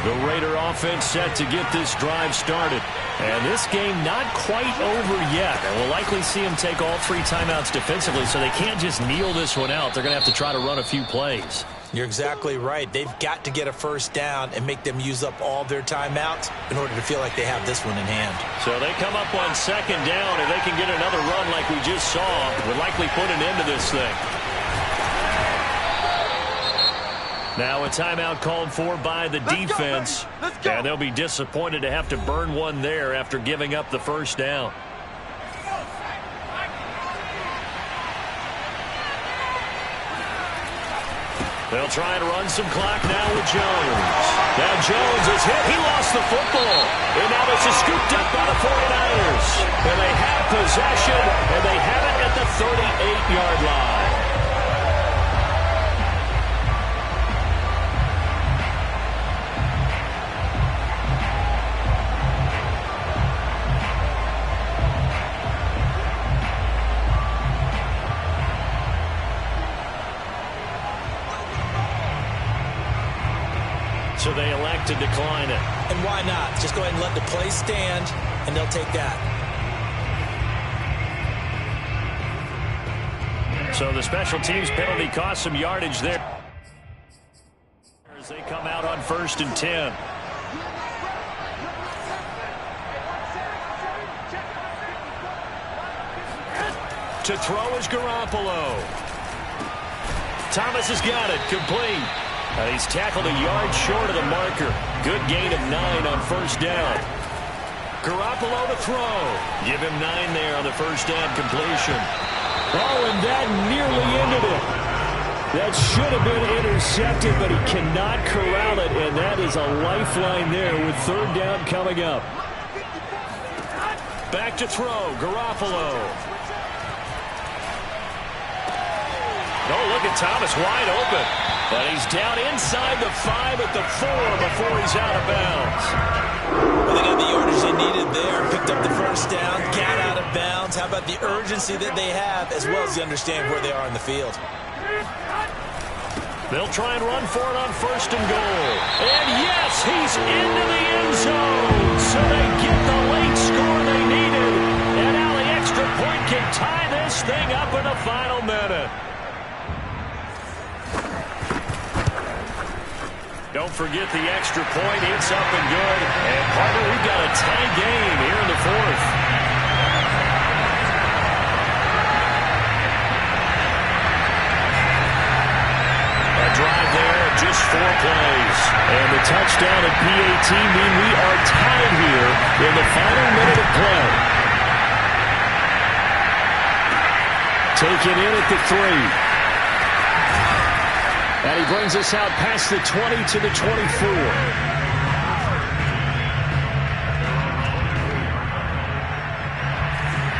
The Raider offense set to get this drive started. And this game not quite over yet. And we'll likely see them take all 3 timeouts defensively, so they can't just kneel this one out. They're going to have to try to run a few plays. You're exactly right. They've got to get a first down and make them use up all their timeouts in order to feel like they have this one in hand. So they come up on second down. If they can get another run like we just saw, would likely put an end to this thing. Now a timeout called for by the defense. And they'll be disappointed to have to burn one there after giving up the first down. They'll try and run some clock now with Jones. Now Jones is hit. He lost the football. And now this is scooped up by the 49ers. And they have possession, and they have it at the 38-yard line. So they elect to decline it. And why not? Just go ahead and let the play stand, and they'll take that. So the special teams penalty cost some yardage there. As they come out on 1st and 10. To throw is Garoppolo. Thomas has got it, complete. He's tackled a yard short of the marker. Good gain of 9 on first down. Garoppolo to throw. Give him 9 there on the first down completion. Oh, and that nearly ended it. That should have been intercepted, but he cannot corral it, and that is a lifeline there with 3rd down coming up. Back to throw, Garoppolo. Oh, look at Thomas wide open. But he's down inside the 5 at the 4 before he's out of bounds. Well, they got the yardage they needed there. Picked up the first down, got out of bounds. How about the urgency that they have, as well as the understand where they are in the field? They'll try and run for it on 1st and goal. And yes, he's into the end zone. So they get the late score they needed. And now the extra point can tie this thing up in the final minute. Don't forget the extra point. It's up and good. And, partner, we've got a tie game here in the 4th. A drive there of just 4 plays. And the touchdown at PAT mean we are tied here in the final minute of play. Taken in at the 3. And he brings us out past the 20 to the 24.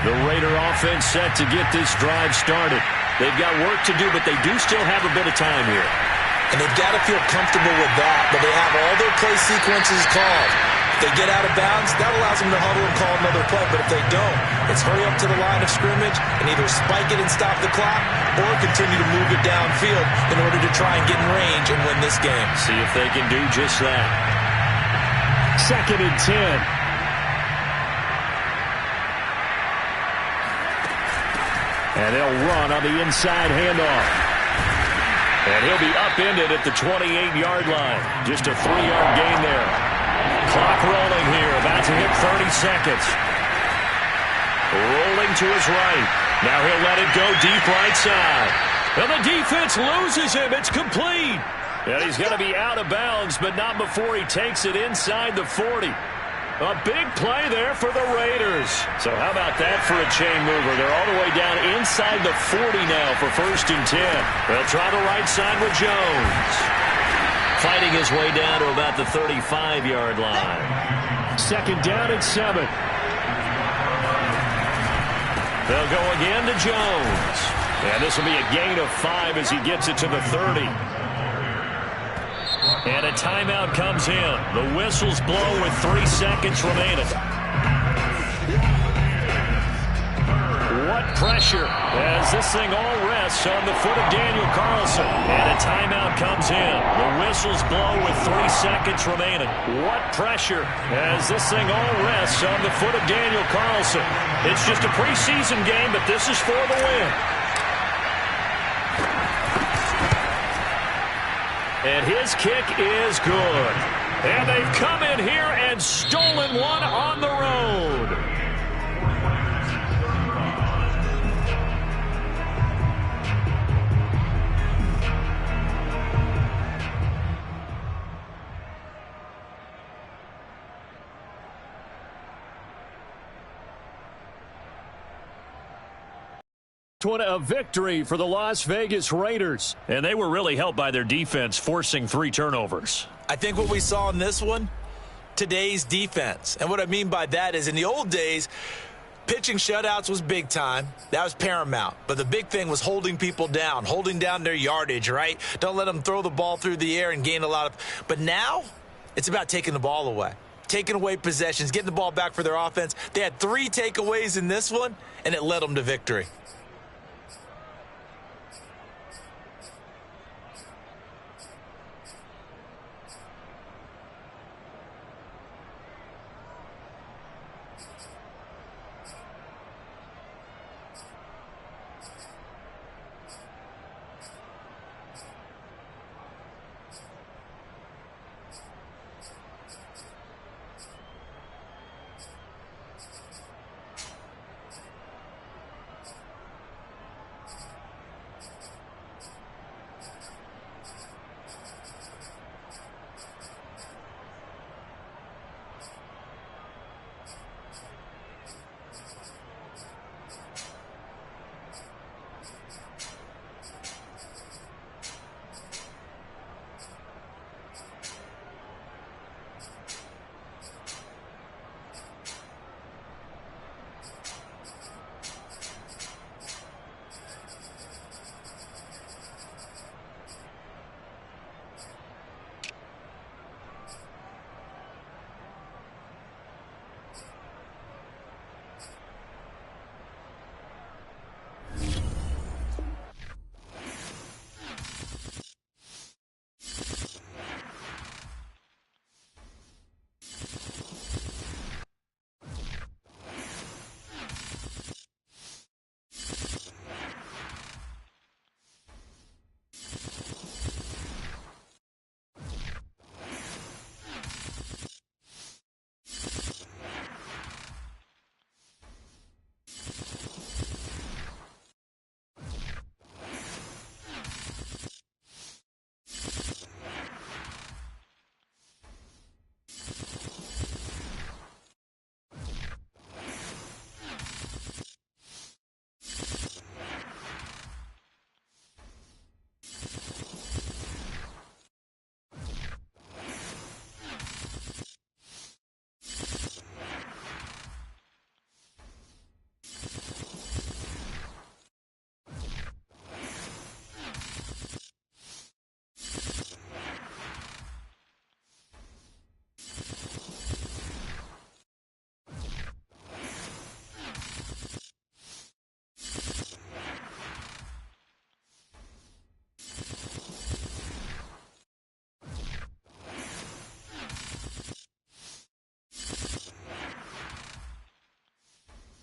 The Raider offense set to get this drive started. They've got work to do, but they do still have a bit of time here. And they've got to feel comfortable with that, but they have all their play sequences called. If they get out of bounds, that allows them to huddle and call another play. But if they don't, it's hurry up to the line of scrimmage and either spike it and stop the clock or continue to move it downfield in order to try and get in range and win this game. See if they can do just that. 2nd and 10. And they'll run on the inside handoff. And he'll be upended at the 28-yard line. Just a 3-yard gain there. Clock rolling here, about to hit 30 seconds. Rolling to his right. Now he'll let it go deep right side. And the defense loses him. It's complete. And he's going to be out of bounds, but not before he takes it inside the 40. A big play there for the Raiders. So how about that for a chain mover? They're all the way down inside the 40 now for 1st and 10. They'll try the right side with Jones. Fighting his way down to about the 35-yard line. 2nd down and 7. They'll go again to Jones. And this will be a gain of 5 as he gets it to the 30. And a timeout comes in. The whistles blow with 3 seconds remaining. What pressure as this thing all rests on the foot of Daniel Carlson. And a timeout comes in. The whistles blow with 3 seconds remaining. What pressure as this thing all rests on the foot of Daniel Carlson. It's just a preseason game, but this is for the win. And his kick is good. And they've come in here and stolen one on the road. A victory for the Las Vegas Raiders. And they were really helped by their defense forcing 3 turnovers. I think what we saw in this one, today's defense. And what I mean by that is in the old days, pitching shutouts was big time. That was paramount. But the big thing was holding people down, holding down their yardage, right? Don't let them throw the ball through the air and gain a lot of. But now it's about taking the ball away, taking away possessions, getting the ball back for their offense. They had 3 takeaways in this one, and it led them to victory.